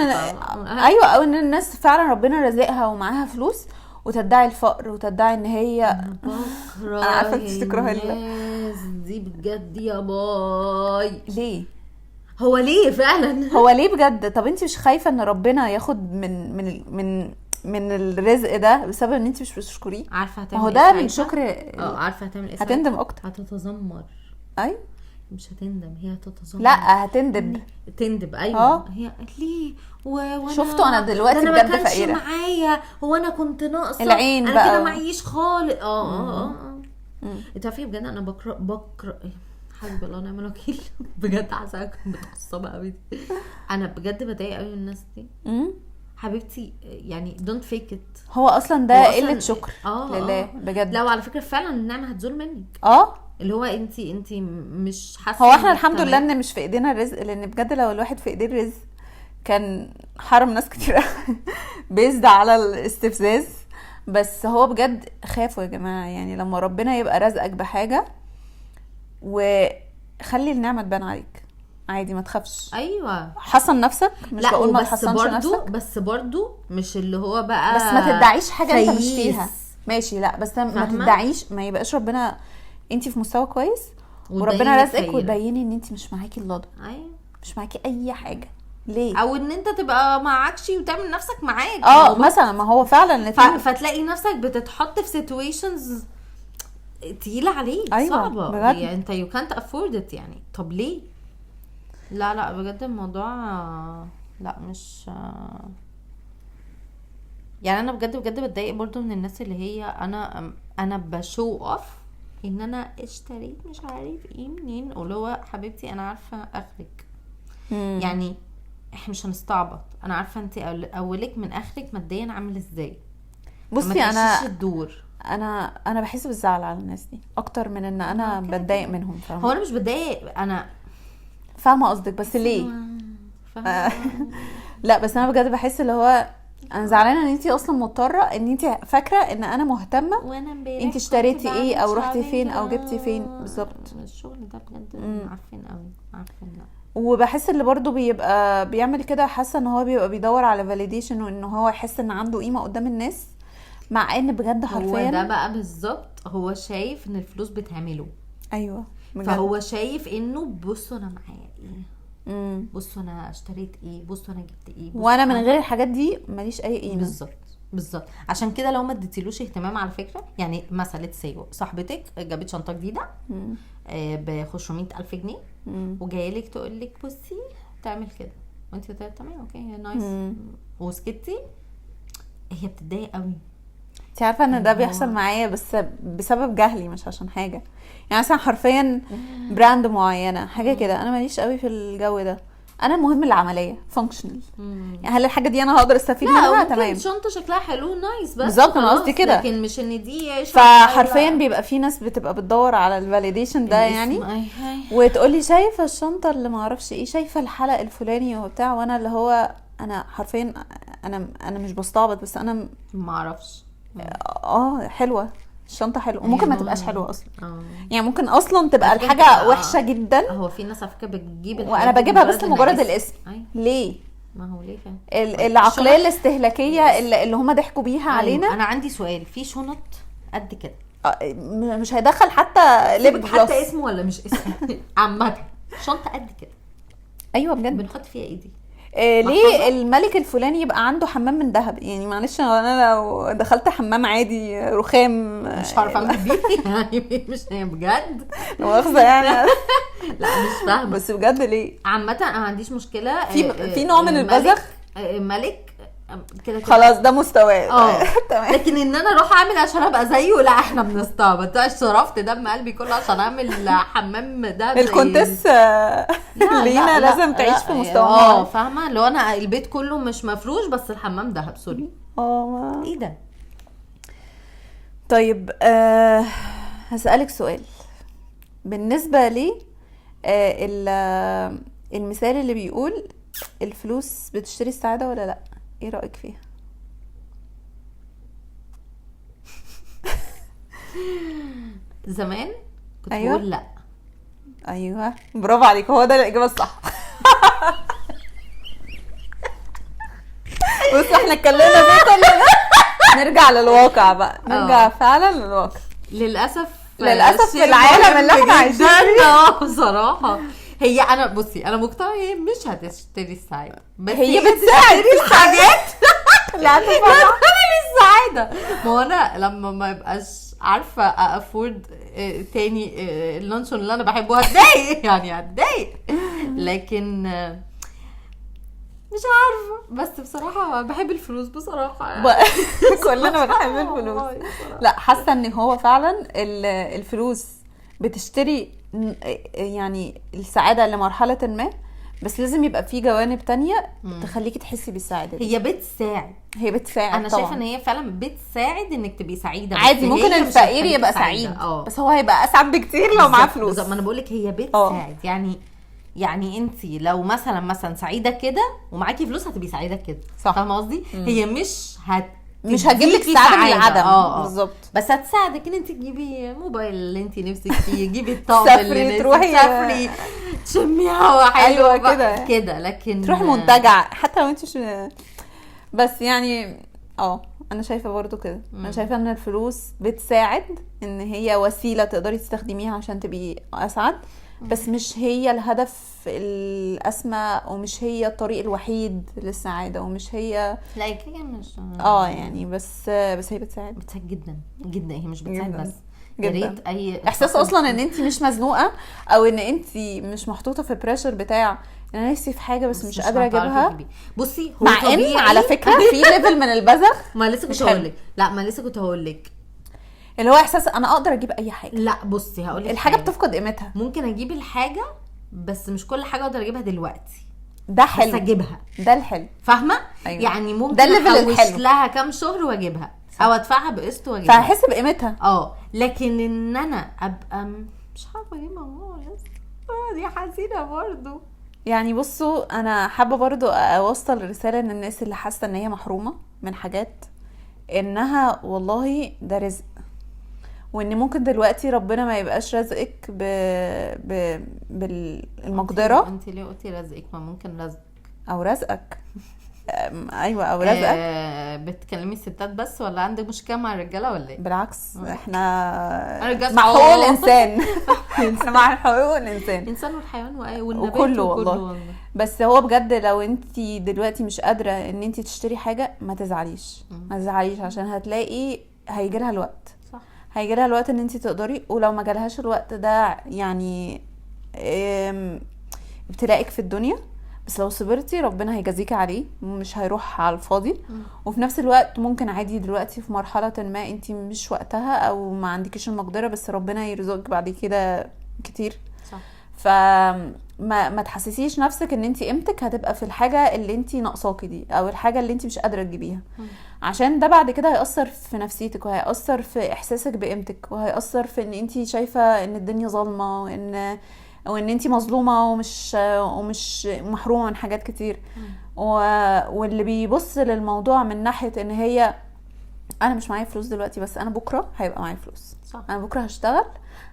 S1: ايوه او ان الناس فعلا ربنا رزقها ومعاها فلوس وتدعي الفقر وتدعي ان هي
S2: بكره.
S1: انا عارفه انت تكرهي
S2: الناس دي بجد يا باي.
S1: ليه؟
S2: هو ليه فعلا؟
S1: هو ليه بجد؟ طب انت مش خايفه ان ربنا ياخد من الرزق ده بسبب ان انت مش بتشكريه؟
S2: عارفه هتعمل
S1: هو ده من شكر.
S2: عارفه هتعمل ايه؟
S1: هتندم اكتر،
S2: هتتذمر.
S1: ايوه
S2: مش هتندم، هي هتتذمر.
S1: لا هتندب.
S2: تندب ايوه. هي ليه وانا
S1: شفتوا انا دلوقتي بجد فقيره،
S2: ما كانش معايا، هو انا كنت ناقصه
S1: العين
S2: انا
S1: بقى
S2: كده معيش خالص. انت عارفه بجد انا بكره حسبي الله ونعم الوكيل بجد حاسه كنت متعصبه قوي. انا بجد بضايق قوي الناس دي. حبيبتي يعني دونت فيك ات.
S1: هو اصلا ده قله شكر لله بجد.
S2: لا وعلى فكره فعلا النعمه هتزول منك. اللي هو انت مش حاسه.
S1: هو احنا الحمد لله ان مش في ايدينا الرزق، لان بجد لو الواحد في ايديه الرزق كان حرم ناس كتير بيزد على الاستفزاز. بس هو بجد خافوا يا جماعه، يعني لما ربنا يبقى رزقك بحاجه وخلي النعمه تبان عليك عادي، ما تخافش.
S2: ايوه
S1: حصن نفسك، مش بقول ما تحصنش نفسك،
S2: بس برضو مش اللي هو بقى
S1: بس ما تدعيش حاجه انت مش فيها ماشي. لا بس ما تدعيش، ما يبقاش ربنا انت في مستوى كويس وربنا رزقك وتبيني ان انت مش معاكي اللضا.
S2: ايوه
S1: مش معاكي اي حاجه. ليه؟
S2: او ان انت تبقى معكش وتعمل نفسك معاك
S1: مثلا ما هو فعلا الاتنين.
S2: فتلاقي نفسك بتتحط في سيتويشنز تقيله عليك.
S1: أيوة،
S2: صعبه
S1: بجد.
S2: يعني انت يو كانت افورد ات يعني. طب ليه؟ لا بجد الموضوع لا مش يعني انا بجد بتضايق برضو من الناس اللي هي انا بشو اوف ان انا اشتريت مش عارف ايه منين، اللي هو حبيبتي انا عارفه اخرك. يعني احنا مش هنستعبط، انا عارفه انت اولك من اخرك ماديا عامل ازاي.
S1: بصي
S2: ما
S1: انا
S2: تعيشيش الدور.
S1: انا بحس بالزعل على الناس دي اكتر من ان انا
S2: كده
S1: بتضايق
S2: كده.
S1: منهم،
S2: هو
S1: فاهمه؟
S2: انا مش بتضايق، انا
S1: فاهمه قصدك، بس ليه؟
S2: فاهمة.
S1: لا بس انا بجد بحس اللي هو انا زعلانه ان انتي اصلا مضطره ان انتي فاكره ان انا مهتمه
S2: وانا امبارح
S1: انتي اشتريتي
S2: كنت
S1: ايه او
S2: بعمل
S1: رحتي فين او
S2: shopping.
S1: جبتي فين بالظبط.
S2: الشغل ده بجد عارفين قوي عارفين. لا
S1: وبحس اللي برضو بيبقى بيعمل كده، حاسه ان هو بيبقى بيدور على فاليديشن وان هو يحس ان عنده قيمه قدام الناس، مع ان بجد
S2: هو ده
S1: حرفيا
S2: بقى بالظبط، هو شايف ان الفلوس بتعمله.
S1: ايوه بجد.
S2: فهو شايف انه بصوا انا معايا ايه، بصوا انا اشتريت ايه، بصوا انا جبت ايه،
S1: وانا من غير الحاجات دي ماليش اي قيمه.
S2: بالظبط. عشان كده لو ما اديتيلوش اهتمام على فكره، يعني مثلا صاحبتك جابت شنطه جديده ب 500,000 جنيه وجايه لك تقول لك بصي تعمل كده، وانت تمام اوكي نايس وسكتي، هي بتتضايق قوي.
S1: انت عارفه ان ده بيحصل معايا بس بسبب جهلي مش عشان حاجه. يعني مثلا حرفيا براند معينه حاجه كده انا ماليش قوي في الجو ده. انا المهم العمليه فانكشنال، يعني هل الحاجه دي انا هقدر استفيد منها؟ تمام
S2: شنطه شكلها حلو نايس بس
S1: بالظبط، انا قصدي كده.
S2: لكن مش ان دي
S1: فحرفيا بيبقى في ناس بتبقى بتدور على الفاليديشن ده يعني، وتقولي شايفه الشنطه اللي ما اعرفش ايه، شايفه الحلق الفلاني وبتاع، وانا اللي هو انا حرفيا انا مش بستعبط، بس انا
S2: ما اعرفش
S1: حلوه الشنطه حلوه، وممكن ما تبقاش حلوه اصلا. يعني ممكن اصلا تبقى الحاجه وحشه جدا.
S2: هو في ناس على فكره بتجيب
S1: وانا بجيبها بس لمجرد الاسم. ليه؟
S2: ما هو ليه فعلا
S1: العقليه الاستهلاكيه اللي هم ضحكوا بيها علينا.
S2: انا عندي سؤال، في شنط قد كده
S1: مش هيدخل حتى ليب جلوس
S2: حتى اسمه ولا مش اسمه عامه شنطه قد كده،
S1: ايوه بجد
S2: بنحط فيها ايه دي؟
S1: ليه الملك الفلاني يبقى عنده حمام من ذهب؟ يعني معلش انا لو دخلت حمام عادي رخام
S2: مش هعرف اعمل بيه يعني مش بجد
S1: مؤاخذه يعني
S2: لا مش فاهمه
S1: بس بجد ليه؟
S2: عامه انا ما عنديش مشكله
S1: في نوع من البذخ
S2: ملك كده
S1: خلاص ده مستواه
S2: تمام. لكن ان انا اروح اعمل عشان ابقى زيه، لا احنا بنستعبط. صرفت دم قلبي كله عشان اعمل حمام ده
S1: الكونتس لينا لازم تعيش في مستوى
S2: فاهمه. لو انا البيت كله مش مفروش بس الحمام دهب سوري ايه ده.
S1: طيب هسألك سؤال بالنسبه لي المثال اللي بيقول الفلوس بتشتري السعاده ولا لا، ايه رأيك فيها؟
S2: زمان كنت بقول لا.
S1: ايوه برافو عليك، هو ده الاجابه الصح. بص احنا اتكلمنا فيه كل ده، نرجع للواقع بقى، نرجع فعلا للواقع.
S2: للاسف
S1: في العالم اللي احنا عايشين فيه
S2: بصراحه هي انا بصي انا مقتنعه هي مش هتشتري السعاده، بس
S1: هي بتساعد في
S2: الحاجات
S1: لا
S2: تعمل السعاده. ما هو انا لما ما يبقاش عارفه افورد تاني اللانشون اللي انا بحبه هتضايق يعني هتضايق، لكن مش عارفه. بس بصراحه بحب الفلوس بصراحه يعني.
S1: كلنا بنحب الفلوس. لا حاسه ان هو فعلا الفلوس بتشتري يعني السعاده لمرحله ما، بس لازم يبقى في جوانب تانية تخليكي تحسي بالسعاده دي. هي بتساعد
S2: انا شايفه ان هي فعلا بتساعد انك تبقي سعيده.
S1: عادي ممكن الفقير يبقى سعيد بس هو هيبقى اسعد بكتير لو معاه فلوس.
S2: ما انا بقولك هي بتساعد يعني انت لو مثلا سعيده كده ومعاكي فلوس هتبقي سعيده كده، فاهمه قصدي؟ هي مش هتجيب لك
S1: سعاده من العدم بالظبط،
S2: بس هتساعدك ان انت تجيبي موبايل اللي انت نفسك فيه، تجيبي الطقم اللي
S1: تروحي
S2: تسافري تشمي هوا حلو كده، لكن
S1: تروحي منتجع حتى لو انت مش بس يعني انا شايفه برضو كده. انا شايفه ان الفلوس بتساعد، ان هي وسيله تقدري تستخدميها عشان تبقي اسعد، بس مش هي الهدف الاسمى، ومش هي الطريق الوحيد للسعاده، ومش هي
S2: لا هي كده مش
S1: يعني بس هي بتساعد
S2: بتساعد جدا جدا. هي مش بتساعد
S1: جداً.
S2: بس يا
S1: جدا.
S2: ريت اي
S1: احساس اصلا ان انت مش مزنوقه، او ان انت مش محطوطه في بريشر بتاع انا نفسي في حاجه بس مش قادره
S2: هتعرفي
S1: اجيبها.
S2: تجيبيه. بصي هو
S1: مع
S2: طبيعي
S1: ان على فكره في ليفل من البذخ
S2: ما لسه
S1: مش
S2: كنت
S1: حلو.
S2: هقول لك، لا ما لسه كنت هقول لك،
S1: اللي هو احساس انا اقدر اجيب اي حاجه.
S2: لا بصي هقول لك
S1: الحاجه بتفقد قيمتها.
S2: ممكن اجيب الحاجه بس مش كل حاجه اقدر اجيبها دلوقتي،
S1: ده
S2: بس
S1: حلو،
S2: اجيبها.
S1: ده الحلو.
S2: فاهمه؟
S1: أيوة.
S2: يعني ممكن
S1: ده الليفل
S2: احوش
S1: الحلو.
S2: لها كام شهر واجيبها، او ادفعها بقسط واجيبها،
S1: فهحس بقيمتها.
S2: لكن ان انا ابقى مش عارفه اجيبها خالص، دي حزينه برضو.
S1: يعني بصوا انا حابه برضو اوصل رساله للناس اللي حاسه ان هي محرومه من حاجات، انها والله ده رزق، وان ممكن دلوقتي ربنا ما يبقاش رزقك بالمقدره.
S2: انت ليه قلتي رزقك؟ ما ممكن رزق
S1: او رزقك. ايوه او رزقك.
S2: بتكلمي الستات بس ولا عندك مشكله مع الرجاله ولا ايه؟
S1: بالعكس احنا
S2: الرجال
S1: مع حقوق الانسان. احنا مع حقوق الانسان،
S2: الانسان والحيوان والنبات
S1: وكله
S2: وكله
S1: والله. بس هو بجد لو انت دلوقتي مش قادره ان انت تشتري حاجه، ما تزعليش ما تزعليش، عشان هتلاقي هيجي لها الوقت.
S2: صح.
S1: هيجي لها الوقت ان انت تقدري، ولو ما جالهاش الوقت ده يعني ابتلاءك في الدنيا، بس لو صبرتي ربنا هيجازيكي عليه، مش هيروح على الفاضي. وفي نفس الوقت ممكن عادي دلوقتي في مرحله ما انت مش وقتها او ما عندكيش المقدره، بس ربنا يرزقك بعد كده كتير.
S2: صح.
S1: ما تحسسيش نفسك ان انت قيمتك هتبقى في الحاجه اللي انت ناقصاكي دي، او الحاجه اللي انت مش قادره تجيبيها، عشان ده بعد كده هيأثر في نفسيتك، وهيأثر في احساسك بقيمتك، وهيأثر في ان انت شايفه ان الدنيا ظالمه، وان انت مظلومه ومش محرومه من حاجات كتير. واللي بيبص للموضوع من ناحيه ان هي انا مش معايا فلوس دلوقتي، بس انا بكره هيبقى معايا فلوس.
S2: صح.
S1: انا بكره هشتغل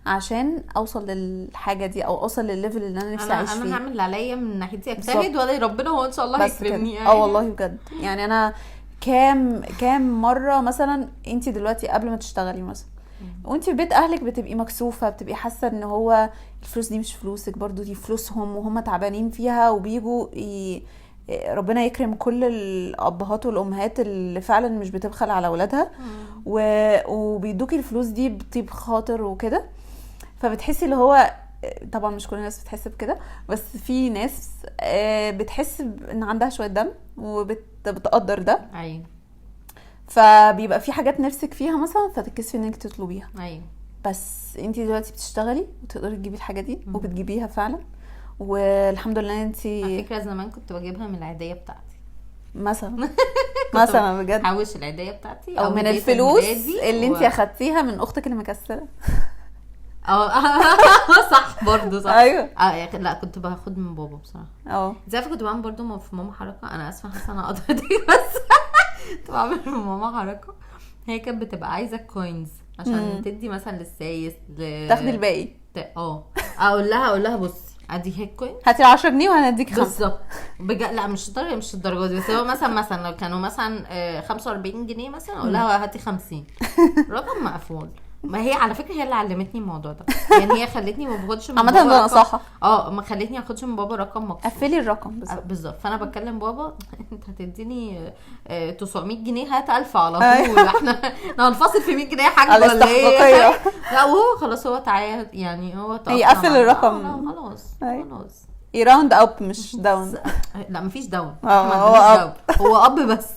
S1: عشان اوصل للحاجه دي، او اوصل للليفل اللي انا نفسي اعيش فيه.
S2: انا هعمل اللي عليا من ناحيتي، اجتهد ولا ربنا هو ان شاء الله هيكرمني.
S1: والله بجد. يعني انا كام مره مثلا انت دلوقتي قبل ما تشتغلي مثلا وانت في بيت اهلك بتبقي مكسوفه، بتبقي حاسه ان هو الفلوس دي مش فلوسك، برضو دي فلوسهم وهم تعبانين فيها، وبيجوا ربنا يكرم كل الابهات والامهات اللي فعلا مش بتبخل على اولادها، وبيدوكي الفلوس دي بطيب خاطر وكده. فبتحسي اللي هو طبعا مش كل الناس بتحس بكده، بس في ناس بتحس ان عندها شويه دم وبتقدر ده.
S2: ايوه.
S1: فبيبقى في حاجات نفسك فيها مثلا فتتكسفي انك تطلبيها.
S2: ايوه.
S1: بس انتي دلوقتي بتشتغلي وتقدري تجيبي الحاجه دي وبتجيبيها فعلا، والحمد لله انتي.
S2: على فكره زمان كنت بجيبها من العيديه بتاعتي
S1: مثلا مثلا بجد
S2: حوش العيديه بتاعتي
S1: او من الفلوس اللي انتي اخدتيها من اختك اللي مكسره.
S2: صح برضو صح.
S1: ايوه.
S2: لا كنت باخد من بابا بصراحه. زي كنت بعمل برضو في ماما حركه، انا اسفه حاسه انا قطعتك بس كنت بعمل في ماما حركه. هي كانت بتبقى عايزه كوينز عشان تدي مثلا للسايس
S1: تاخدي الباقي.
S2: اقول لها بصي ادي هيك كوين،
S1: هاتي 10 جنيه وهنديك 5
S2: بالظبط. لا مش الدرجه دي، بس هو مثلا لو كانوا مثلا 45 جنيه مثلا اقول لها هاتي 50. رقم مقفول. ما هي على فكره هي اللي علمتني الموضوع ده، يعني هي خلتني ما باخدش من بابا
S1: عامه ده نصيحه.
S2: ما خلتني اخدش من بابا رقم مقفول،
S1: قفلي الرقم
S2: بالظبط. فانا بتكلم بابا انت هتديني 900 جنيه هات 1000 على طول. احنا هنفصل في 100 جنيه حاجه ولا ايه؟ لا وهو خلاص هو تعالى يعني هو
S1: يقفل الرقم.
S2: خلاص
S1: يراوند اب مش داون.
S2: لا مفيش داون.
S1: هو
S2: اب بس.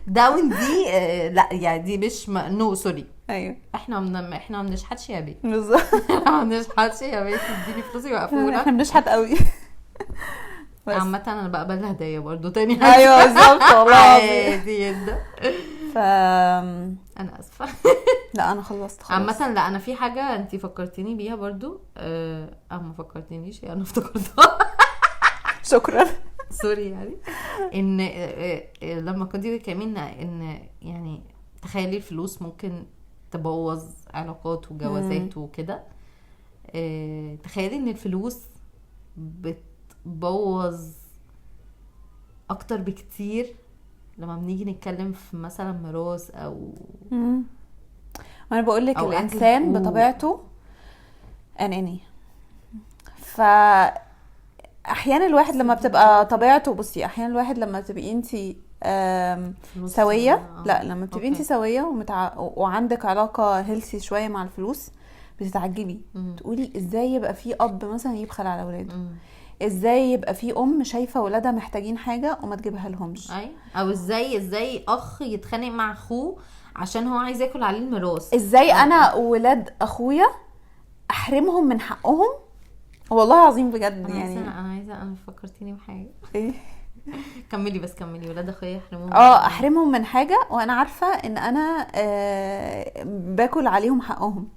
S2: داون دي لا يعني دي مش نو سوري.
S1: ايوه
S2: احنا ما بنشحتش يا بيه.
S1: بالظبط.
S2: ما بنشحتش يا بيه، تديني فلوسي وقفونا.
S1: احنا بنشحت قوي.
S2: عامه انا بقبل هدايا برضو تاني.
S1: ايوه بالظبط والله
S2: عادي جدا. انا اسفه.
S1: لا انا خلصت خلاص.
S2: عامه لا انا في حاجه انت فكرتيني بيها برضو. ما فكرتنيش، انا افتكرتها.
S1: شكرا.
S2: سوري. يعني ان لما كنت بتكلمين ان يعني تخيلي الفلوس ممكن تبوظ علاقات وجوازات وكده. تخيلي ان الفلوس بتبوظ اكتر بكتير لما بنيجي نتكلم في مثلا ميراث او
S1: انا بقول لك الانسان بطبيعته اناني، احيانا الواحد لما بتبقى طبيعته، بصي احيانا الواحد لما تبقي انتي
S2: فلوس
S1: سويه،
S2: كده،
S1: لا لما بتبقي انتي
S2: أوكي.
S1: سويه وعندك علاقه هيلثي شويه مع الفلوس، بتتعجبي تقولي ازاي يبقى في اب مثلا يبخل على اولاده، ازاي يبقى في ام شايفه ولادها محتاجين حاجه وما تجيبها لهمش،
S2: اي، او ازاي اخ يتخانق مع اخوه عشان هو عايز ياكل عليه الميراث.
S1: ازاي انا ولاد اخويا احرمهم من حقهم. والله العظيم بجد
S2: انا
S1: يعني.
S2: انا فكرتيني بحاجه.
S1: ايه؟
S2: كملي ولاد اخويا يحرموهم.
S1: احرمهم من حاجه وانا عارفه ان انا باكل عليهم حقهم.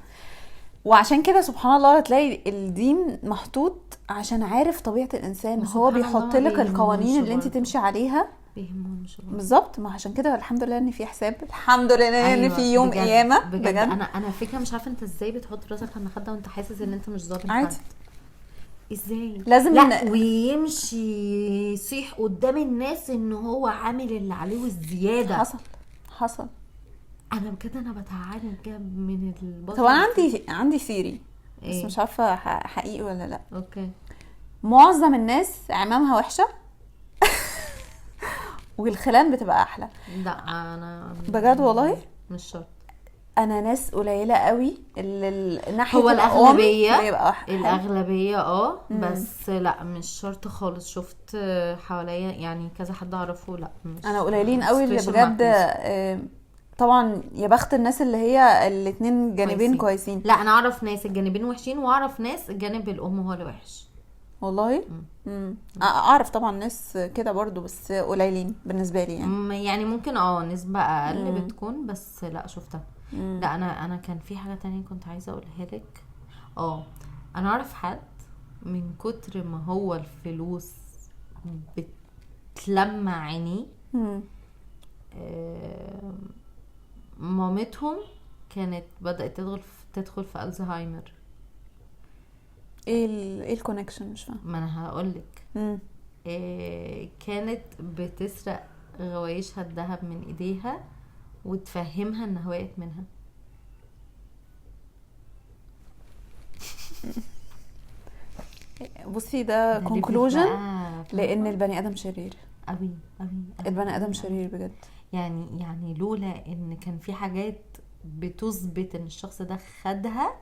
S1: وعشان كده سبحان الله تلاقي الدين محطوط عشان عارف طبيعه الانسان، هو
S2: وسبحان
S1: بيحط
S2: الله
S1: لك القوانين
S2: بيهمهمش
S1: اللي انت
S2: برضه.
S1: تمشي عليها
S2: بيهمهمش برضه.
S1: بالظبط. ما عشان كده الحمد لله ان في حساب، الحمد لله ان
S2: أيوة،
S1: في يوم
S2: بجد
S1: قيامه
S2: بجد.
S1: بجد.
S2: انا فكره مش عارفه انت ازاي بتحط راسك على المخده وانت حاسس ان انت مش ظالم
S1: عادي.
S2: حد. ازاي
S1: لازم
S2: لا ويمشي يصيح قدام الناس ان هو عامل اللي عليه والزياده.
S1: حصل.
S2: انا بجد انا بتعجب من البطل.
S1: طب انا عندي ثيري بس
S2: إيه؟
S1: مش عارفه حقيقي ولا لا.
S2: اوكي.
S1: معظم الناس عمامها وحشه والخلان بتبقى احلى.
S2: لا انا
S1: بجد والله
S2: مش شرط.
S1: انا ناس قليله قوي اللي ناحيه
S2: هو الاغلبيه
S1: بيبقى
S2: الاغلبيه بس لا مش شرط خالص. شفت حواليا يعني كذا حد اعرفه، لا مش
S1: انا قليلين قوي اللي
S2: special
S1: بجد
S2: معكوس.
S1: طبعا يا بخت الناس اللي هي الاتنين جانبين كويسين.
S2: لا انا اعرف ناس الجانبين وحشين واعرف ناس الجانب الام هو اللي وحش
S1: والله. اعرف طبعا ناس كده برضو بس قليلين بالنسبه لي يعني.
S2: يعني ممكن نسبه اقل بتكون، بس لا شفتها. لا انا كان في حاجه تانية كنت عايزه اقولها لك. انا اعرف حد من كتر ما هو الفلوس بتلمع عينيه، مامتهم كانت بدأت تدخل في الزهايمر.
S1: ايه الكونكشن؟ مش فاهم.
S2: ما انا هقولك. كانت بتسرق غوايشها الذهب من ايديها وتفهمها انها وقعت منها.
S1: بصي ده conclusion لان البني ادم شرير
S2: قوي.
S1: البني ادم شرير بجد.
S2: يعني لولا ان كان في حاجات بتثبت ان الشخص ده خدها،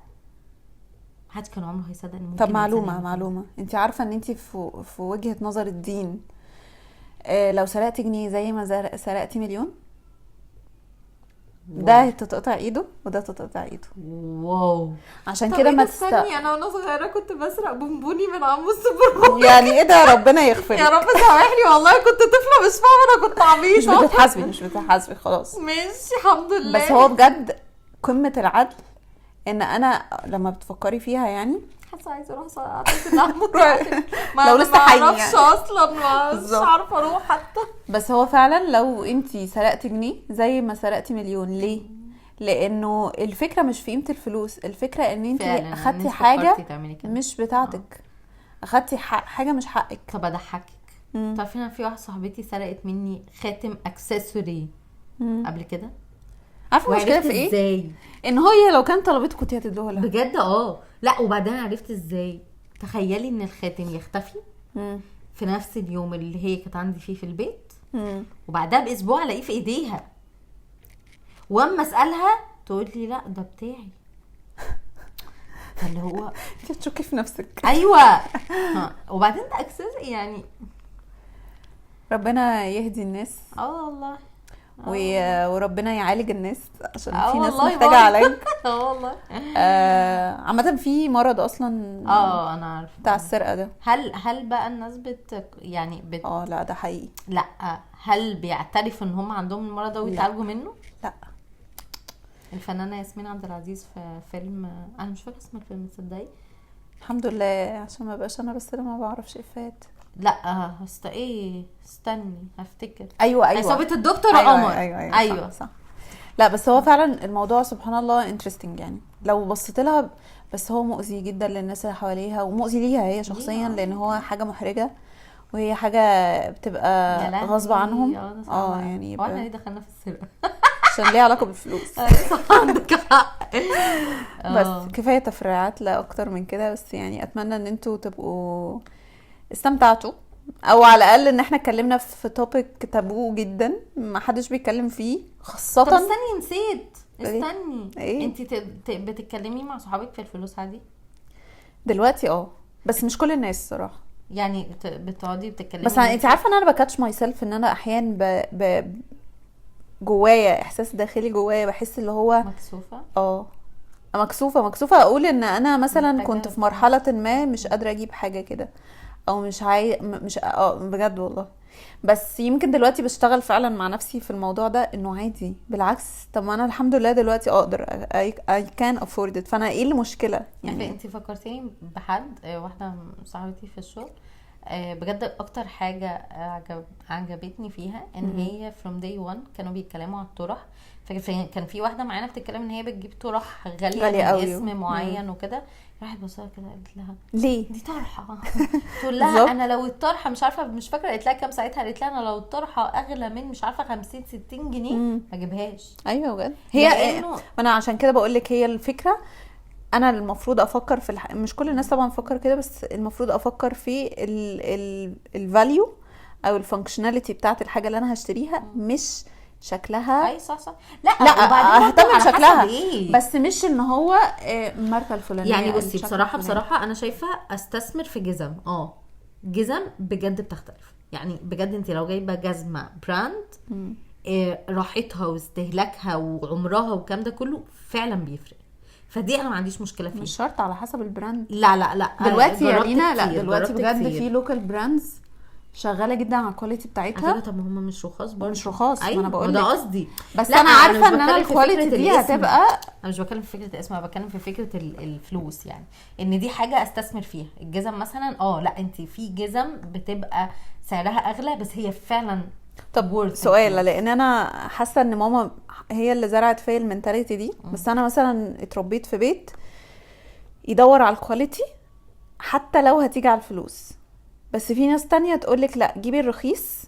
S2: محدش كان عمره هيصدق ان ممكن.
S1: طب معلومه انت عارفه ان انت في وجهه نظر الدين لو سرقتي جنيه زي ما سرقتي مليون، ده تتقطع ايده وده تتقطع ايده.
S2: واو.
S1: عشان كده ما
S2: تستني. انا وانا صغيره كنت بسرق بونبوني من عمو السوبر ماركت.
S1: يعني ايه ده؟ ربنا يغفر
S2: يا رب سامحني والله كنت طفله مش فاهمه، انا كنت عبيطه.
S1: مش بتتحاسبي خلاص.
S2: ماشي الحمد لله.
S1: بس هو بجد قمه العدل ان انا لما بتفكري فيها يعني
S2: حاسه عايزه اروح عمو
S1: لو لسه حي
S2: يعني اصلا مش عارفه اروح حتى.
S1: بس هو فعلا لو انتي سرقتي جنيه زي ما سرقتي مليون. ليه؟ لانه الفكره مش في قيمه الفلوس، الفكره ان انتي اخدتي حاجه مش بتاعتك. اخدتي حاجه مش حقك.
S2: طب اضحكك، تعرفين انا في واحده صاحبتي سرقت مني خاتم اكسسوري قبل كده.
S1: عارفه المشكله في ايه؟
S2: ازاي
S1: ان هي لو كانت طلبته كنت هتدوها لها
S2: بجد. لا وبعدين عرفت ازاي. تخيلي ان الخاتم يختفي في نفس اليوم اللي هي كانت عندي فيه في البيت، وبعدها باسبوع الاقيه في ايديها، واما اسالها تقول لي لا ده بتاعي. اللي هو
S1: انت تشكي في نفسك.
S2: ايوه. وبعدين ده اكسس يعني.
S1: ربنا يهدي الناس.
S2: والله.
S1: وربنا يعالج الناس عشان في ناس
S2: والله
S1: محتاجه علاج.
S2: والله.
S1: عامه في مرض اصلا
S2: انا عارفه
S1: بتاع السرقه ده.
S2: هل بقى الناس يعني
S1: لا ده حقيقي.
S2: لا هل بيعترفوا ان هم عندهم المرض ده ويتعالجوا منه؟
S1: لا.
S2: الفنانه ياسمين عبد العزيز في فيلم، انا مش فاكره اسم الفيلم تصدقي.
S1: الحمد لله عشان ما بقاش انا بس ما بعرفش افات.
S2: لا استني هفتكر.
S1: ايوه
S2: عصابة الدكتور قمر.
S1: ايوه صح. لا بس هو فعلا الموضوع سبحان الله انترستنج يعني لو بصيت لها. بس هو مؤذي جدا للناس اللي حواليها ومؤذي ليها هي شخصيا لان هو حاجه محرجه وهي حاجه بتبقى غصب عنهم.
S2: يعني
S1: يعني
S2: واحنا ليه دخلنا في السرقه؟
S1: عشان ليه علاقه بالفلوس.
S2: عندك حق.
S1: بس كفايه تفريعات، لا اكتر من كده. بس يعني اتمنى ان انتوا تبقوا استمتعتوا، او على الاقل ان احنا اتكلمنا في توبيك تابو جدا ما حدش بيتكلم فيه، خاصه.
S2: طب استني نسيت،
S1: إيه؟
S2: استني.
S1: إيه؟
S2: انت بتتكلمي مع صحابك في الفلوس عادي؟
S1: دلوقتي بس مش كل الناس صراحه.
S2: يعني بتقعدي بتتكلمي
S1: بس انت عارفه ان انا بكاتش ماي سيلف ان انا احيانا جوايا احساس داخلي جوايا بحس اللي هو
S2: مكسوفه.
S1: مكسوفه اقول ان انا مثلا
S2: محتاجة
S1: كنت في مرحله ما مش قادره اجيب حاجه كده، او مش بجد والله. بس يمكن دلوقتي بشتغل فعلا مع نفسي في الموضوع ده، انه عادي بالعكس. طب ما انا الحمد لله دلوقتي اقدر I can afford it، فانا ايه المشكله
S2: يعني؟ انت فكرتيني بحد، واحده صاحبتي في الشغل، بجد اكتر حاجه عجبتني فيها ان هي from day one كانوا بيتكلموا على الطرح. فكان في واحده معانا بتتكلم ان هي بتجيب طرح غاليه
S1: قوي
S2: اسم معين وكده. راحت بصلها كده قالت لها
S1: ليه
S2: دي طرحه. تقول لها انا لو الطرحه مش عارفه، مش فاكره قالت لها كام ساعتها، قالت لها انا لو الطرحه اغلى من مش عارفه 50 60 جنيه ما اجيبهاش.
S1: ايوه بجد. هي انا عشان كده بقول لك هي الفكره. انا المفروض افكر في مش كل الناس طبعا بتفكر كده، بس المفروض افكر في الفاليو او الفانكشناليتي بتاعت الحاجه اللي انا هشتريها، مش شكلها.
S2: اي صح. لا
S1: اهتم شكلها بس مش ان هو الماركه الفلانيه.
S2: يعني بصي بصراحه انا شايفه استثمر في جزم. جزم بجد بتختلف. يعني بجد انت لو جايبه جزمه براند راحتها واستهلاكها وعمرها والكلام ده كله فعلا بيفرق. فدي انا ما عنديش مشكله فيه.
S1: مش شرط على حسب البراند.
S2: لا
S1: دلوقتي يا لينا، لا دلوقتي بجد في لوكال براندز شغاله جدا على الكواليتي بتاعتها.
S2: طب هم مش رخاص برضه.
S1: مش رخاص.
S2: أيوة.
S1: ما انا بقول
S2: ده قصدي.
S1: بس انا عارفه ان انا الكواليتي دي هتبقى.
S2: انا مش بتكلم في فكره الاسم، انا بتكلم في فكره الفلوس. يعني ان دي حاجه استثمر فيها. الجزم مثلا لا انت في جزم بتبقى سعرها اغلى بس هي فعلا.
S1: طب سؤال، لان انا حاسه ان ماما هي اللي زرعت فيا المنتاليتي دي. بس انا مثلا اتربيت في بيت يدور على الكواليتي حتى لو هتيجي على الفلوس. بس في ناس تانية تقولك لا جيبي الرخيص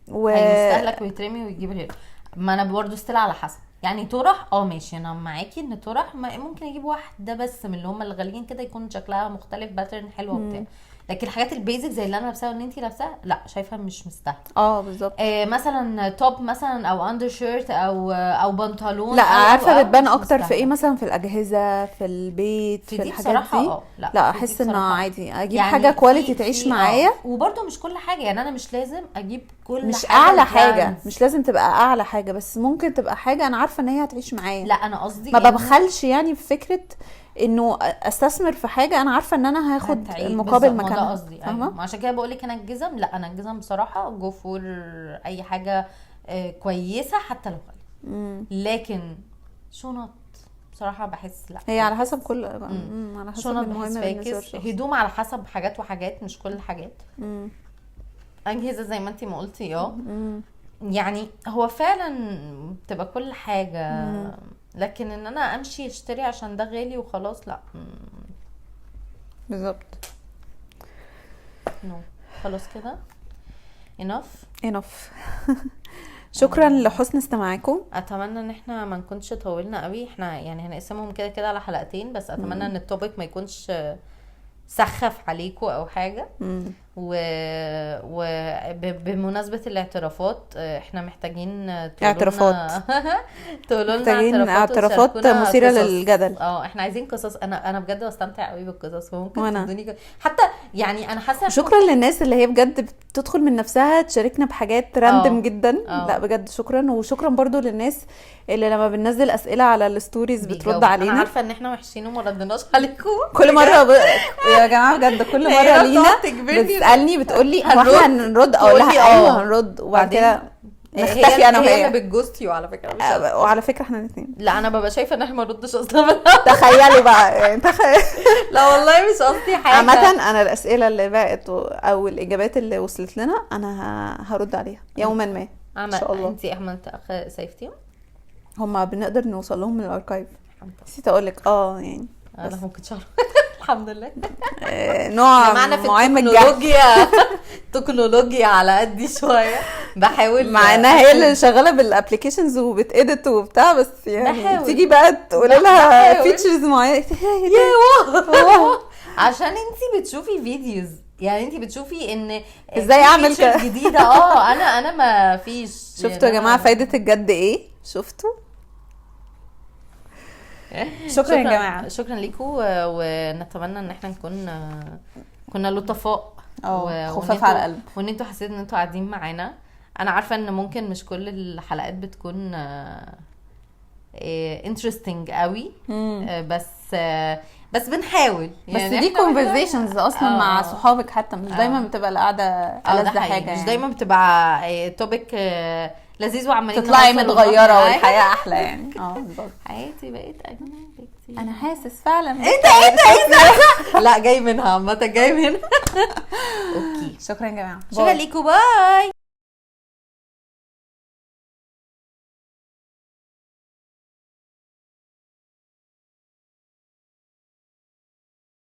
S2: هيستهلك ويترمي ويجيب غيره. ما انا برضو استيل على حسب. يعني طرح ماشي، انا معاكي ان طرح ممكن اجيب واحده بس من اللي هم الغاليين كده يكون شكلها مختلف باترن حلوه وبتاع. لكن الحاجات البيزك زي اللي انا لابساها واللي انتي لابساها لا شايفه مش مستاهله.
S1: بالظبط.
S2: مثلا توب مثلا او اندر شيرت او بنطلون.
S1: لا عارفه بتبان اكتر في ايه؟ مثلا في الاجهزه، في البيت، في الحاجات دي. لا احس انه عادي اجيب يعني حاجه كواليتي تعيش معايا.
S2: وبرده مش كل حاجه. يعني انا مش لازم اجيب كل
S1: مش حاجه اعلى حاجه، مش لازم تبقى اعلى حاجه، بس ممكن تبقى حاجه انا عارفه ان هي هتعيش معايا.
S2: لا انا قصدي
S1: ما ببخلش يعني في فكره انه استثمر في حاجه انا عارفه ان انا هاخد المقابل مكانها.
S2: ده قصدي. أيوة. عشان كده بقول لك انا الجزم، لا انا الجزم بصراحه جو فور اي حاجه كويسه حتى لو غاليه. لكن شنط بصراحه بحس لا،
S1: هي على حسب كل على حسب المهم بالنسبه
S2: لي. هدوم على حسب حاجات وحاجات، مش كل حاجات. اجهزه زي ما انتي ما قلتي يعني هو فعلا بتبقى كل حاجه. لكن ان انا امشي اشتري عشان ده غالي وخلاص لا.
S1: بالظبط.
S2: خلاص كده
S1: enough. شكرا لحسن استماعكم.
S2: اتمنى ان احنا ما نكونش طولنا قوي. احنا يعني هنقسمهم كده على حلقتين بس. اتمنى ان التوبيك ما يكونش سخف عليكم او حاجه. وبمناسبه الاعترافات احنا محتاجين تقولوا لنا
S1: اعترافات مثيره للجدل.
S2: احنا عايزين قصص. انا بجد بستمتع قوي بالقصص. ممكن تدوني حتى يعني انا حاسه.
S1: شكرا للناس اللي هي بجد بتدخل من نفسها تشاركنا بحاجات راندم جدا. لا بجد شكرا. وشكرا برضو للناس اللي لما بننزل اسئله على الستوريز بترد علينا.
S2: انا عارفه ان احنا وحشين وما ردناش عليكم
S1: كل مره يا جماعه بجد كل مره لينا بتسالني بتقول لي هو احنا هنرد او لا ايوه هنرد وبعد كده نختفي انا وهي.
S2: هي بتجوستيو على فكره.
S1: وعلى فكره احنا الاثنين.
S2: لا انا ببقى شايفه ان احنا ما نردش اصلا.
S1: تخيلي بقى يعني
S2: لا والله مش قصدي حاجه.
S1: عامه انا الاسئله اللي بقت او الاجابات اللي وصلت لنا انا هرد عليها يوما ما ان شاء الله.
S2: انت احمد سيفتيهم
S1: هما بنقدر نوصل لهم من الاركايف. نسيت اقول لك يعني
S2: انا ممكن شهر الحمد لله.
S1: نوع
S2: معنا في
S1: معين من الجهل،
S2: التكنولوجيا. تكنولوجيا على قدي شويه، بحاول
S1: مع انها هي اللي شغاله بالابلكيشنز وبتedit وبتاع، بس يعني
S2: بحاول.
S1: تيجي بقى تقولي لها
S2: بحاول.
S1: فيتشرز معينه
S2: عشان انتي بتشوفي فيديوز، يعني انتي بتشوفي ان
S1: ازاي اعمل
S2: كده
S1: كده
S2: جديده. انا ما فيش.
S1: شفتوا يا جماعه فايده الجد ايه؟ شفتوا؟ شكرا يا جماعه.
S2: شكرا ليكم، ونتمنى ان احنا كنا لطفاء
S1: خفاف على القلب،
S2: وان انتوا حسيتوا ان انتوا قاعدين معانا. انا عارفه ان ممكن مش كل الحلقات بتكون انترستنج قوي، بس بنحاول
S1: يعني. بس دي كونفرزيشنز اصلا مع صحابك حتى، مش دايما بتبقى القعده ألذ حاجه
S2: مش
S1: يعني.
S2: دايما بتبقى توبيك لذيذ وعمالين
S1: تطلعي متغيره والحياه احلى يعني.
S2: بالظبط. حياتي بقت اجمل بكتير.
S1: انا حاسس فعلا
S2: ايه ده لا جاي منها عامه، جاي منها. اوكي
S1: شكرا يا جماعه،
S2: شكرا ليكم، باي.